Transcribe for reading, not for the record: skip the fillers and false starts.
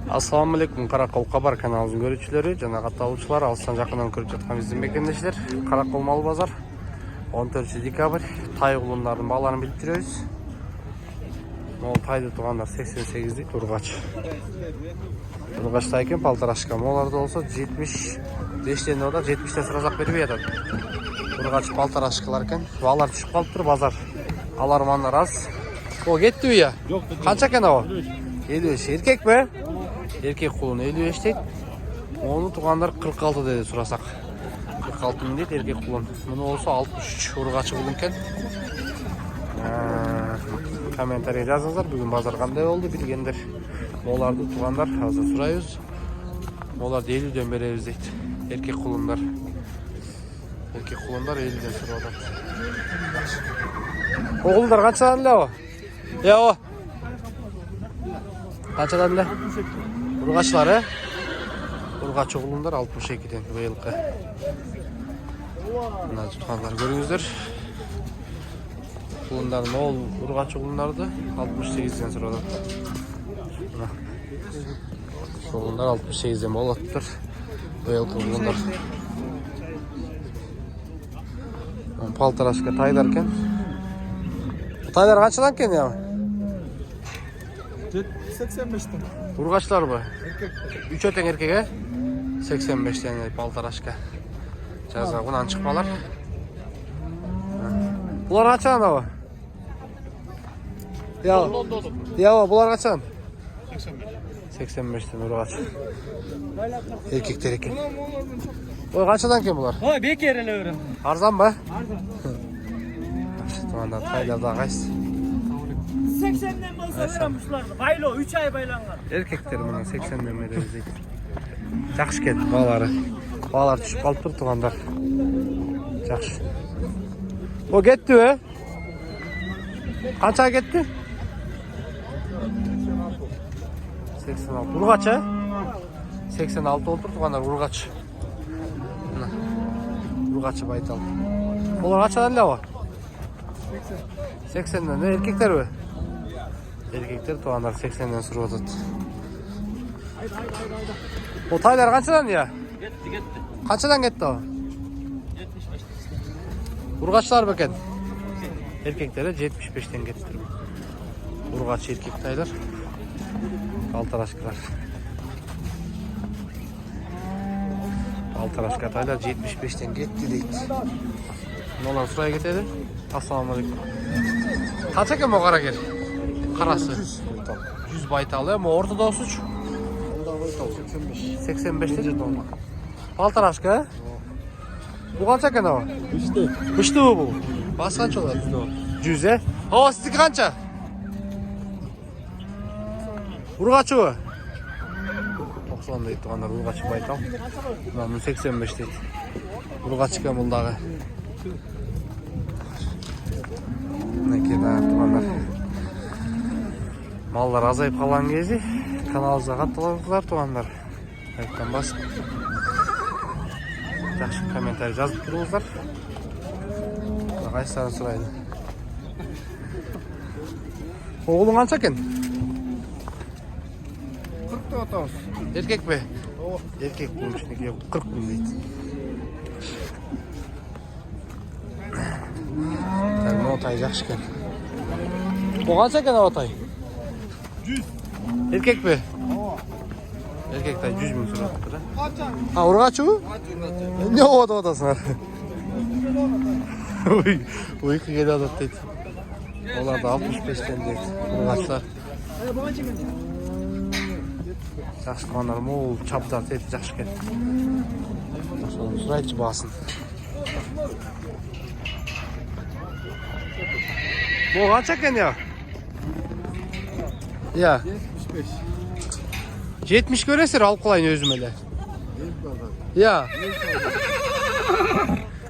Assalamu alaikum, Karakol Kabar kanalımızın görüntüleri, jana katılımcılar, alыстан жақыннан көріп жатқан біздің мекендешілер. Karakol Mal Bazar 14 декабрь тай құлындардың бағаларын біліп жүрөбүз. Мол тайды туғандар 88 дейді, Ургач. Ургачта екен палтарашка. Моларда болса 75-тен ода 70-тен сыразақ бербей жатады. Ургач палтарашкалар екен. Бағалар түсіп қалып тұр, базар. Алармандар аз. О, кетті бе я? Қанша екен о? 55. Еркек бе? Еркек құлын 55 дейді. Оны туғандар 46 деді сұрасақ. 46 мың дейді еркек құлын. Мұны олса 63 Ургачы құлын кен. Комментарий жазыңыздар. Бүгін базар қандай болды білгендер. Оларды туғандар азыр сұрайыз. Оларды 50-ден береміз дейді. Еркек құлындар. Еркек құлындар 50-ден сұрап жатыр. Құлындар қаншадан ле о? Я о. Қаншадан ле? Ургачылар, Ургачы құлындар 62-ден быйылқы. Мына тұтқандар көріңіздер. Құлындарын ол Ургачы құлындарды 68-ден сұрап жатыр. Құлындар 68-ден болып тұр. Быйылқы құлындар. Палтарашка тайлар кен. Тайлар қаншадан кен я? 85'ten. Ургачылар бы? Үч өтен еркеге 85'ten палтарашка. Жазға құнан шықпалар. Бұлар қаншадан ау? Я, бұлар қаншадан? 85'ten Ургач. Еркектер екен. Ой, қаншадан кен бұлар? Ой, бекер еле өрім. Арзан ба? Тұғанда тайларда қайсы? 80'den bolsa öğrenmişlerdi. Baylo, 3 ay baylanlar. Erkekler bunun 80'den beri izleyip. Жақсы кетті балары. Балар түсіп қалып тұр туғандар. Жақсы. О, кетті бе? Қанша кетті? 86. Ургач, ә? 86 болып тұр туғандар, Ургач. Ургачы байтал. Олар қаншадан ле о? 80'den. Erkekler бе? Erkekler туғандар 80'den сұрып отады. O taylar қаншадан ya? Кетті. Қаншадан кетті o? 75. Ургачылар бекен? Erkeklere 75'ten кетті. Ургач erkek taylar. Палтарашкалар. Палтарашка taylar 75'ten кетті дейді. Олар сұрай кетеді. Ассаламу алейкум. Қанша екен о қара кер? Қарасы? 100 байталы. Ортада осы үш? 85'te жетті olma. Палтарашка? Bu қанша екен о? Үшті бұл? Басы қанша олады? 100, е? О, сіздікі қанша? Ургачы бі? 90 дейді туғандар, Ургачы байтал. Мұны 85 дейді. Ургачы кен бұлдағы. Мінекей туғандар. Малдар азайып қалған кезде каналымызға қаттыларыңыздар туғандар. Айттан басып. Жақсы комментарий жазып тұрыңыздар. Қайсыларын сұрайды. Оғылың қанша екен? 40'da otağız. Еркек бе? Еркек бұның ішіне 40 мың дейді. Отай жақсы екен. О қанша екен отай? 100. Еркек бе? Еркек тай 100 мың сұрап тұр. А, Ургачы бі? Не оғады отасыңар? Ой, келе адат дейді. Оларды 65'ten дейді. Ургачылар. Жақсы қуанар мол чаптар дейді, жақсы екен. Соны сұрайтшы басын. Бұл қанша екен я? Я. 70 көресер алып қалайын өзім әлі. Я.